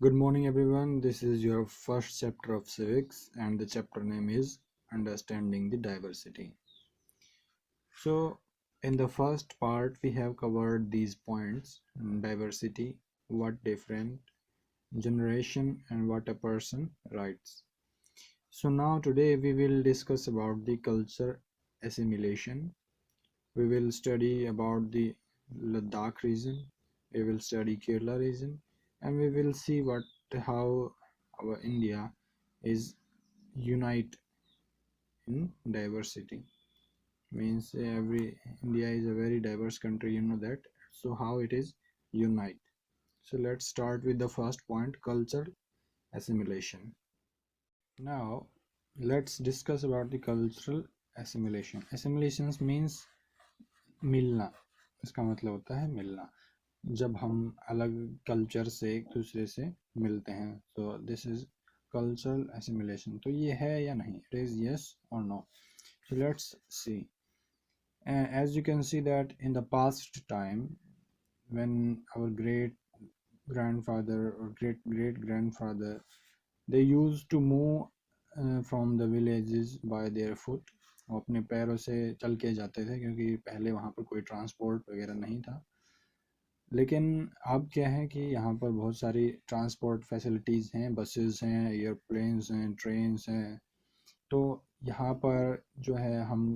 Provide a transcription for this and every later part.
Good morning, everyone. This is your first chapter of civics, and the chapter name is Understanding the Diversity. So, in the first part, we have covered these points: diversity, what different, generation, and what a person writes. So, now today we will discuss about the culture assimilation. We will study about the Ladakh region, we will study Kerala region, and we will see how our India is unite in diversity. Means every India is a very diverse country, you know that. So how it is unite. So let's start with the first point, cultural assimilation. Now let's discuss about the cultural assimilation. Assimilations means मिलना, इसका मतलब होता है मिलना, जब हम अलग culture से एक दूसरे से मिलते हैं, तो दिस इज कल्चरल एसिमिलेशन. तो ये है या नहीं, इट इज यस और no. So let's see. As you can see that in the past time, when our great grandfather or great great grandfather, they used to move from the villages by their foot. वो अपने पैरों से चल के जाते थे, क्योंकि पहले वहाँ पर कोई ट्रांसपोर्ट वगैरह नहीं था. लेकिन अब क्या है कि यहाँ पर बहुत सारी ट्रांसपोर्ट फैसिलिटीज़ हैं, बसेस हैं, एयरप्लेन्स हैं, ट्रेन्स हैं. तो यहाँ पर जो है हम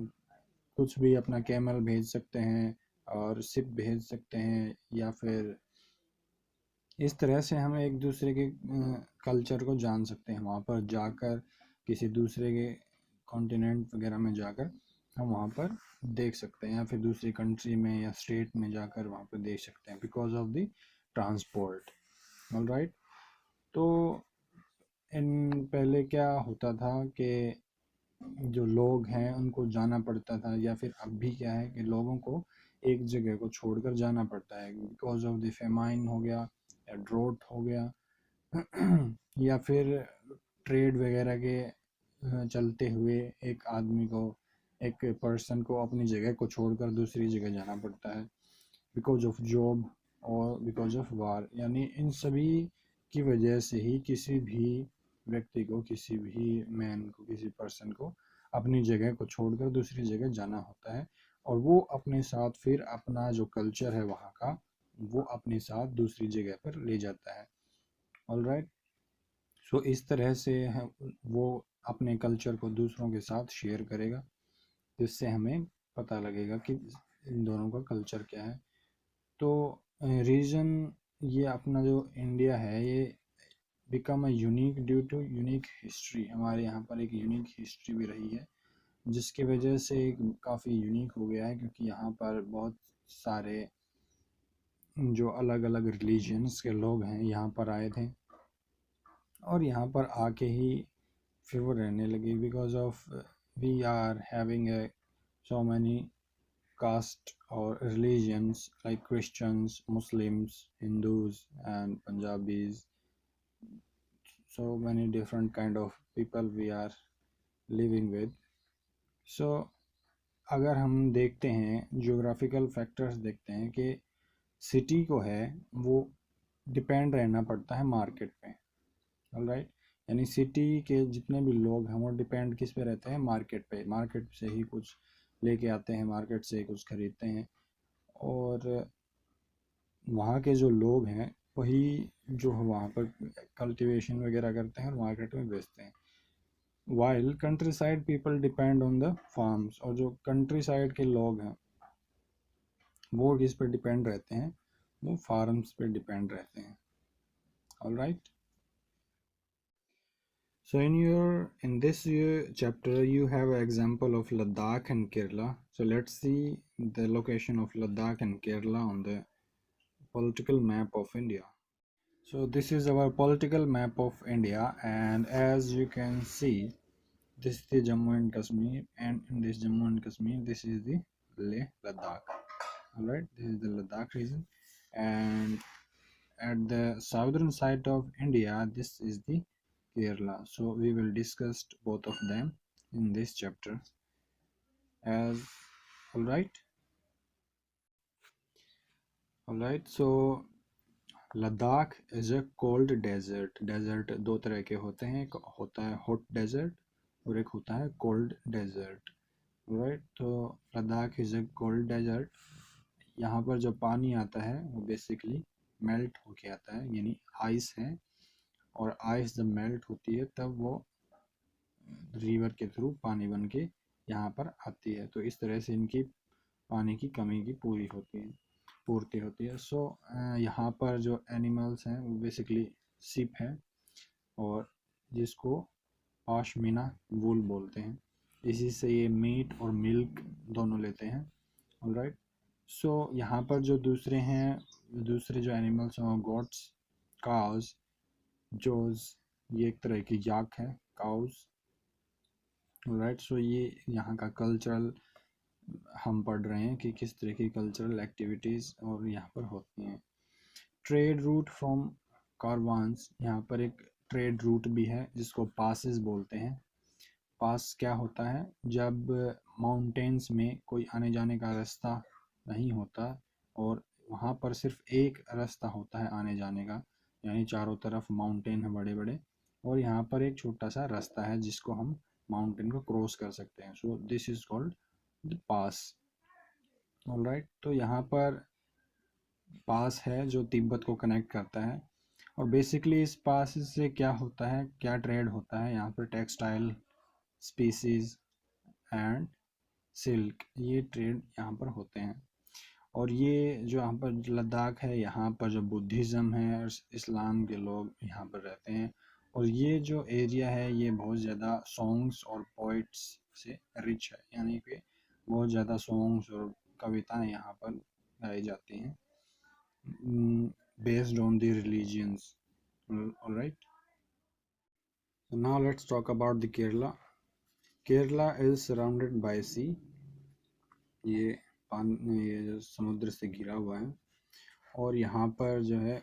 कुछ भी अपना कैमल भेज सकते हैं और शिप भेज सकते हैं, या फिर इस तरह से हम एक दूसरे के कल्चर को जान सकते हैं. वहाँ पर जाकर किसी दूसरे के कॉन्टिनेंट वगैरह में जाकर हम वहाँ पर देख सकते हैं, या फिर दूसरी कंट्री में या स्टेट में जाकर वहाँ पर देख सकते हैं, because of the transport. All right. तो इन पहले क्या होता था कि जो लोग हैं उनको जाना पड़ता था, या फिर अब भी क्या है कि लोगों को एक जगह को छोड़कर जाना पड़ता है, बिकॉज ऑफ द फेमाइन हो गया या ड्रोट हो गया, या फिर ट्रेड वगैरह के चलते हुए एक आदमी को, एक पर्सन को अपनी जगह को छोड़कर दूसरी जगह जाना पड़ता है, बिकॉज ऑफ जॉब और बिकॉज ऑफ वार. यानी इन सभी की वजह से ही किसी भी व्यक्ति को, किसी भी मैन को, किसी पर्सन को अपनी जगह को छोड़कर दूसरी जगह जाना होता है, और वो अपने साथ फिर अपना जो कल्चर है वहाँ का, वो अपने साथ दूसरी जगह पर ले जाता है. All right. सो इस तरह से वो अपने कल्चर को दूसरों के साथ शेयर करेगा, जिससे हमें पता लगेगा कि इन दोनों का कल्चर क्या है. तो रीजन, ये अपना जो इंडिया है, ये become a unique due to unique history. हमारे यहाँ पर एक यूनिक हिस्ट्री भी रही है, जिसकी वजह से काफ़ी यूनिक हो गया है, क्योंकि यहाँ पर बहुत सारे जो अलग अलग रिलीजन्स के लोग हैं यहाँ पर आए थे, और यहाँ पर आके ही फिर वो रहने लगे, because of we are having so many caste or religions like Christians, Muslims, Hindus, and Punjabis. So many different kind of people we are living with. So अगर हम देखते हैं जियोग्राफिकल फैक्टर्स, देखते हैं कि सिटी को है वो डिपेंड रहना पड़ता है मार्केट पे. ऑलराइट. यानी सिटी के जितने भी लोग हैं वो डिपेंड किस पे रहते हैं, मार्केट पे. मार्केट से ही कुछ लेके आते हैं, मार्केट से ही कुछ खरीदते हैं, और वहाँ के जो लोग हैं वही जो वहाँ पर कल्टीवेशन वगैरह करते हैं और मार्केट में बेचते हैं. While country side people depend on the farms, और जो कंट्री साइड के लोग हैं वो किस पे डिपेंड रहते हैं, वो फार्म्स पे डिपेंड रहते हैं. All right. So in this chapter you have an example of Ladakh and Kerala. So let's see the location of Ladakh and Kerala on the political map of India. So this is our political map of India, and as you can see, this is the Jammu and Kashmir, and in this Jammu and Kashmir, this is the Leh Ladakh. Alright, this is the Ladakh region, and at the southern side of India, this is the Kerala. So we will discuss both of them in this chapter. As alright. So Ladakh is a cold desert. Desert दो तरह के होते हैं, एक होता है hot desert और एक होता है कोल्ड डेजर्ट, राइट। तो Ladakh is a cold desert. यहाँ पर जो पानी आता है वो बेसिकली मेल्ट होके आता है, यानी आइस है, और आइस जब मेल्ट होती है तब वो रिवर के थ्रू पानी बन के यहाँ पर आती है। तो इस तरह से इनकी पानी की कमी की पूर्ति होती है। सो यहाँ पर जो एनिमल्स हैं वो बेसिकली सिप है, और जिसको पश्मीना वूल बोलते हैं। इसी से ये मीट और मिल्क दोनों लेते हैं, ऑलराइट। सो यहाँ पर जो दूसरे जो एनिमल्स हैं, गोट्स, काउज, जोज, ये एक तरह की याक है, काउज, ऑलराइट। सो ये यहाँ का कल्चरल हम पढ़ रहे हैं कि किस तरह की कल्चरल एक्टिविटीज़ और यहाँ पर होती हैं। ट्रेड रूट फ्रॉम कारवान्स, यहाँ पर एक ट्रेड रूट भी है जिसको पासेस बोलते हैं। पास क्या होता है, जब माउंटेन्स में कोई आने जाने का रास्ता नहीं होता और वहाँ पर सिर्फ एक रास्ता होता है आने जाने का, यानी चारों तरफ माउंटेन है बड़े बड़े, और यहाँ पर एक छोटा सा रास्ता है जिसको हम माउंटेन को क्रॉस कर सकते हैं। So this is called the pass, alright. तो यहाँ पर पास है जो तिब्बत को कनेक्ट करता है, और बेसिकली इस पास से क्या होता है, क्या ट्रेड होता है, यहाँ पर टेक्सटाइल, स्पीसीज एंड सिल्क, ये ट्रेड यहाँ पर होते हैं। और ये जो यहाँ पर लद्दाख है, यहाँ पर जो बुद्धिज़्म है और इस्लाम के लोग यहाँ पर रहते हैं, और ये जो एरिया है ये बहुत ज़्यादा सॉन्ग्स और पोइट्स से रिच है, यानी कि बहुत ज़्यादा सॉन्ग्स और कविताएं यहाँ पर गाई जाती हैं based on the religions, all right. So now let's talk about the Kerala. Kerala is surrounded by sea, ये ये समुद्र से घिरा हुआ है, और यहाँ पर जो है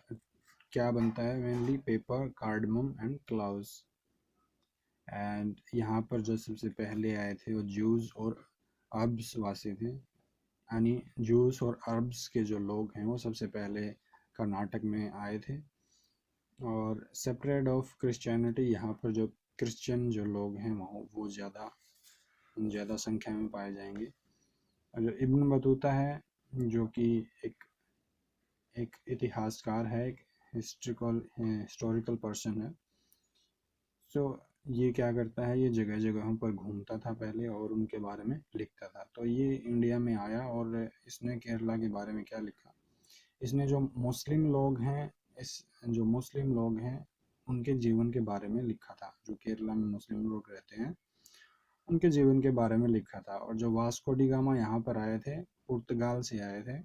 क्या बनता है, mainly pepper, cardamom and cloves. And यहाँ पर जो सबसे पहले आए थे वो जूस और अरब्स वासी थे, यानी जूस और अरब्स के जो लोग हैं वो सबसे पहले कर्नाटक में आए थे। और सेपरेट ऑफ क्रिश्चियनिटी, यहाँ पर जो क्रिश्चियन जो लोग हैं वो ज़्यादा संख्या में पाए जाएंगे। और जो इब्न बतूता है, जो कि एक इतिहासकार है, एक हिस्टोरिकल पर्सन है। सो ये क्या करता है, ये जगह जगहों पर घूमता था पहले और उनके बारे में लिखता था। तो ये इंडिया में आया और इसने केरला के बारे में क्या लिखा, इसने जो मुस्लिम लोग हैं उनके जीवन के बारे में लिखा था। जो केरला में मुस्लिम लोग रहते हैं उनके जीवन के बारे में लिखा था। और जो वास्को डी गामा यहाँ पर आए थे, पुर्तगाल से आए थे,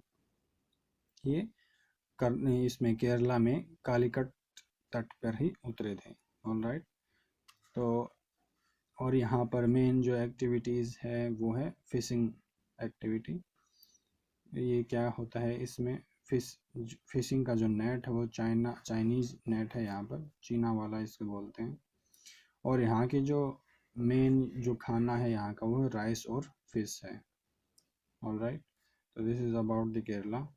ये इसमें केरला में कालीकट तट पर ही उतरे थे, ऑलराइट। तो और यहाँ पर मेन जो एक्टिविटीज़ है वो है फिशिंग एक्टिविटी। ये क्या होता है, इसमें फिशिंग का जो नेट है वो चाइनीज़ नेट है, यहाँ पर चीना वाला इसको बोलते हैं। और यहाँ की जो मेन जो खाना है यहाँ का वो राइस और फिश है, ऑलराइट। तो this is about the Kerala.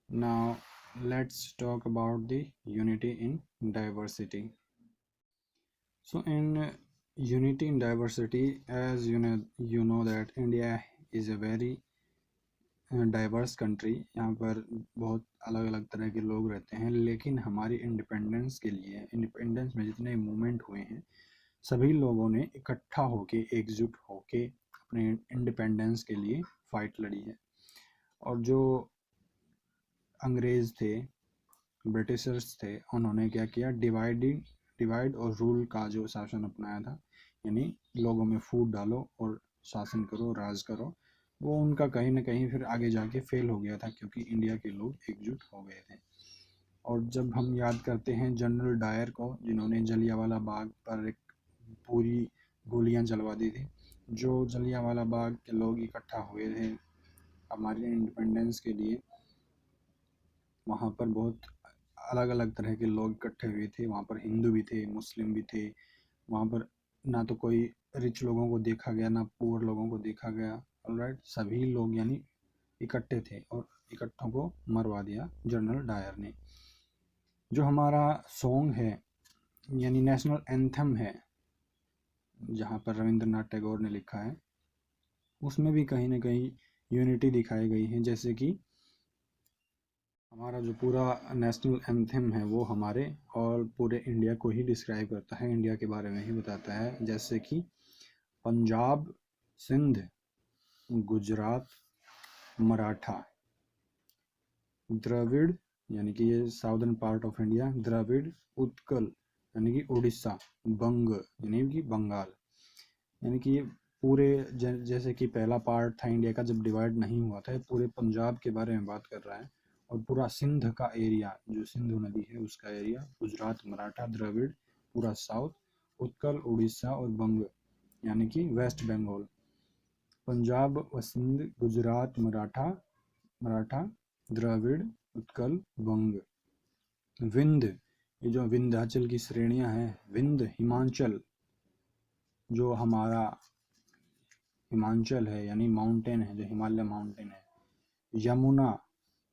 Now let's talk about the unity in diversity. So in unity in diversity, as you know that India is a very diverse country. यहाँ पर बहुत अलग अलग तरह के लोग रहते हैं, लेकिन हमारी इंडिपेंडेंस के लिए, इंडिपेंडेंस में जितने मूवमेंट हुए हैं, सभी लोगों ने इकट्ठा होके, एकजुट होके अपने इंडिपेंडेंस के लिए फाइट लड़ी है। और जो अंग्रेज़ थे, ब्रिटिशर्स थे, उन्होंने क्या किया, डिवाइड और रूल का जो शासन अपनाया था, यानी लोगों में फूट डालो और शासन करो, राज करो, वो उनका कहीं ना कहीं फिर आगे जाके फेल हो गया था, क्योंकि इंडिया के लोग एकजुट हो गए थे। और जब हम याद करते हैं जनरल डायर को, जिन्होंने जलियांवाला बाग पर एक पूरी गोलियां चलवा दी थी, जो जलियांवाला बाग के लोग इकट्ठा हुए थे हमारे इंडिपेंडेंस के लिए, वहाँ पर बहुत अलग अलग तरह के लोग इकट्ठे हुए थे। वहाँ पर हिंदू भी थे, मुस्लिम भी थे। वहाँ पर ना तो कोई रिच लोगों को देखा गया, ना पुअर लोगों को देखा गया, ऑलराइट। सभी लोग यानी इकट्ठे थे और इकट्ठों को मरवा दिया जनरल डायर ने। जो हमारा सॉन्ग है यानी नेशनल एंथम है, जहाँ पर रविंद्रनाथ टैगोर ने लिखा है, उसमें भी कहीं ना कहीं यूनिटी दिखाई गई है। जैसे कि हमारा जो पूरा नेशनल एंथम है वो हमारे और पूरे इंडिया को ही डिस्क्राइब करता है, इंडिया के बारे में ही बताता है। जैसे कि पंजाब, सिंध, गुजरात, मराठा, द्रविड़ यानी कि ये southern part of India, Dravid, Utkal यानी कि उड़ीसा, बंग यानी कि बंगाल, यानी कि ये पूरे जैसे कि पहला पार्ट था इंडिया का जब डिवाइड नहीं हुआ था, पूरे पंजाब के बारे में बात कर रहा है। और पूरा सिंध का एरिया, जो सिंधु नदी है उसका एरिया, गुजरात, मराठा, द्रविड़ पूरा साउथ, उत्कल, उड़ीसा और बंग यानी कि वेस्ट बंगाल। पंजाब व सिंध, गुजरात, मराठा, द्रविड़, उत्कल, बंग। विंध्य, ये जो विंध्याचल की श्रेणियां हैं, विंध्य हिमाचल, जो हमारा हिमाचल है यानी माउंटेन है, जो हिमालय माउंटेन है। यमुना,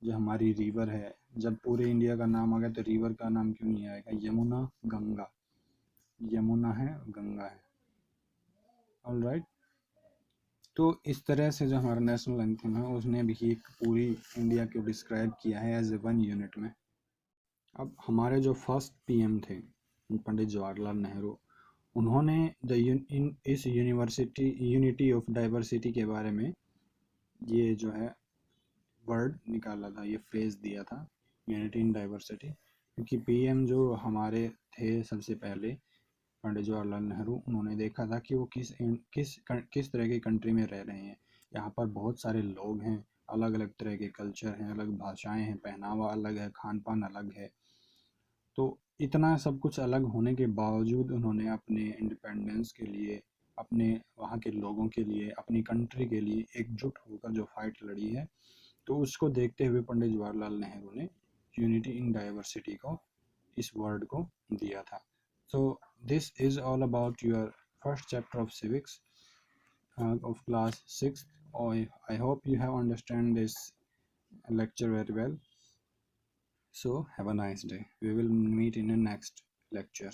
जो हमारी रिवर है, जब पूरे इंडिया का नाम आ गया तो रिवर का नाम क्यों नहीं आएगा, यमुना, गंगा, यमुना है, गंगा है। All right. तो इस तरह से जो हमारा नेशनल एंथम है उसने भी एक पूरी इंडिया को डिस्क्राइब किया है एज ए वन यूनिट में। अब हमारे जो फर्स्ट पीएम थे पंडित जवाहरलाल नेहरू, उन्होंने इस यूनिटी ऑफ डाइवर्सिटी के बारे में ये जो है वर्ड निकाला था, ये फ्रेज दिया था, यूनिटी इन डाइवर्सिटी। क्योंकि पीएम जो हमारे थे सबसे पहले पंडित जवाहरलाल नेहरू, उन्होंने देखा था कि वो किस तरह की कंट्री में रह रहे हैं। यहाँ पर बहुत सारे लोग हैं, अलग अलग तरह के कल्चर हैं, अलग भाषाएं हैं, पहनावा अलग है, खान पान अलग है। तो इतना सब कुछ अलग होने के बावजूद उन्होंने अपने इंडिपेंडेंस के लिए, अपने वहाँ के लोगों के लिए, अपनी कंट्री के लिए एकजुट होकर जो फाइट लड़ी है, तो उसको देखते हुए पंडित जवाहरलाल नेहरू ने यूनिटी इन डाइवर्सिटी को, इस वर्ड को दिया था। So this is all about your first chapter of civics of class 6th. I hope you have understand this lecture very well. So have a nice day. We will meet in the next lecture.